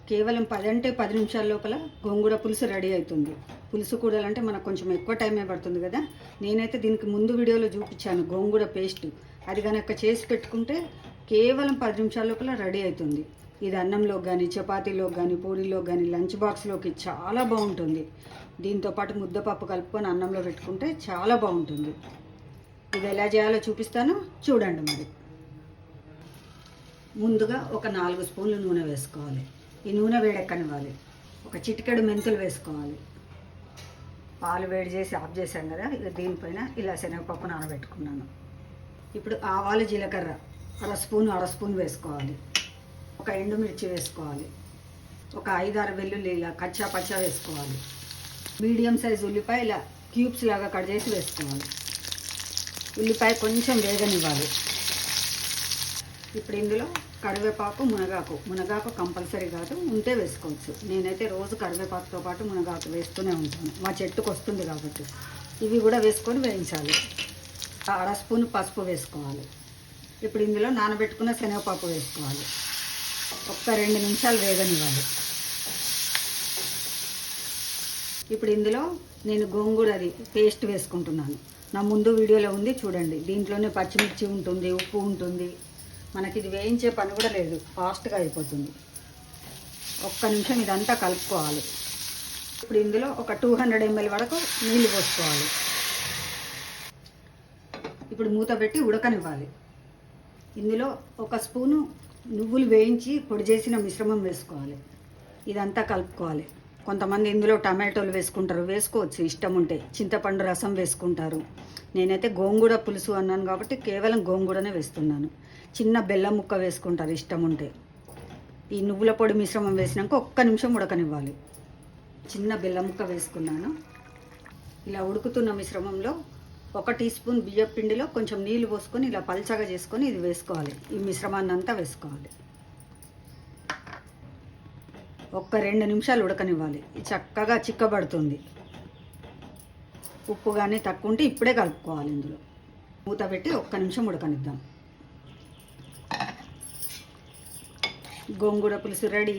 కేవలం 10 అంటే 10 నిమిషాల లోపల గోంగూర పులుసు రెడీ అవుతుంది. పులుసు కూడాలంటే మనకు కొంచెం ఎక్కువ టైమే పడుతుంది కదా. నేనైతే దీనికి ముందు వీడియోలో చూపించాను గోంగూర పేస్ట్. అది కనుక చేసి పెట్టుకుంటే కేవలం 10 నిమిషాల లోపల రెడీ అవుతుంది. ఇది అన్నంలో కానీ, చపాతీలో కానీ, పూరీలో కానీ, లంచ్ బాక్స్లోకి చాలా బాగుంటుంది. దీంతోపాటు ముద్దపప్పు కలుపుకొని అన్నంలో పెట్టుకుంటే చాలా బాగుంటుంది. ఇది ఎలా చేయాలో చూపిస్తాను, చూడండి. మరి ముందుగా ఒక 4 స్పూన్లు నూనె వేసుకోవాలి. ఈ నూనె వేడెక్కనివ్వాలి. ఒక చిటికెడు మెంతులు వేసుకోవాలి. పాలు వేడి చేసి ఆఫ్ చేశాం కదా, ఇక దీనిపైన ఇలా శనగపప్పు నానబెట్టుకున్నాను. ఇప్పుడు ఆవాలు, జీలకర్ర అర స్పూన్ వేసుకోవాలి. ఒక ఎండుమిర్చి వేసుకోవాలి. ఒక 5-6 వెల్లుల్లి ఇలా కచ్చా పచ్చా వేసుకోవాలి. మీడియం సైజ్ ఉల్లిపాయ ఇలా క్యూబ్స్ లాగా కట్ చేసి వేసుకోవాలి. ఉల్లిపాయ కొంచెం వేగనివ్వాలి. ఇప్పుడు ఇందులో కరివేపాకు, మునగాకు కంపల్సరీ కాదు, ఉంటే వేసుకోవచ్చు. నేనైతే రోజు కరివేపాకుతో పాటు మునగాకు వేస్తూనే ఉంటాను, మా చెట్టుకు వస్తుంది కాబట్టి. ఇవి కూడా వేసుకొని వేయించాలి. అర స్పూన్ పసుపు వేసుకోవాలి. ఇప్పుడు ఇందులో నానబెట్టుకున్న శనగపప్పు వేసుకోవాలి. ఒక్క 2 నిమిషాలు వేగనివ్వాలి. ఇప్పుడు ఇందులో నేను గోంగూరది పేస్ట్ వేసుకుంటున్నాను. నా ముందు వీడియోలో ఉంది చూడండి. దీంట్లోనే పచ్చిమిర్చి ఉంటుంది, ఉప్పు ఉంటుంది. మనకి ఇది వేయించే పని కూడా లేదు, ఫాస్ట్గా అయిపోతుంది. ఒక్క నిమిషం ఇదంతా కలుపుకోవాలి. ఇప్పుడు ఇందులో ఒక 200 ml వరకు నీళ్ళు పోసుకోవాలి. ఇప్పుడు మూత పెట్టి ఉడకనివ్వాలి. ఇందులో ఒక స్పూను నువ్వులు వేయించి పొడి చేసిన మిశ్రమం వేసుకోవాలి. ఇదంతా కలుపుకోవాలి. కొంతమంది ఇందులో టమాటోలు వేసుకుంటారు, వేసుకోవచ్చు ఇష్టం ఉంటే. చింతపండు రసం వేసుకుంటారు. నేనైతే గోంగూర పులుసు అన్నాను కాబట్టి కేవలం గోంగూరనే వేస్తున్నాను. చిన్న బెల్లం ముక్క వేసుకుంటారు ఇష్టం ఉంటే. ఈ నువ్వుల పొడి మిశ్రమం వేసినాక ఒక్క నిమిషం ఉడకనివ్వాలి. చిన్న బెల్లం ముక్క వేసుకున్నాను. ఇలా ఉడుకుతున్న మిశ్రమంలో 1 టీ స్పూన్ బియ్యం పిండిలో కొంచెం నీళ్లు పోసుకొని ఇలా పల్చగా చేసుకొని ఇది వేసుకోవాలి. ఈ మిశ్రమాన్ని అంతా వేసుకోవాలి. ఒక్క 2 నిమిషాలు ఉడకనివ్వాలి. ఇది చక్కగా చిక్కబడుతుంది. ఉప్పు కానీ తక్కువ ఉంటే ఇప్పుడే కలుపుకోవాలి. ఇందులో మూత పెట్టి ఒక్క నిమిషం ఉడకనిద్దాం. గోంగూర పులుసు రెడీ.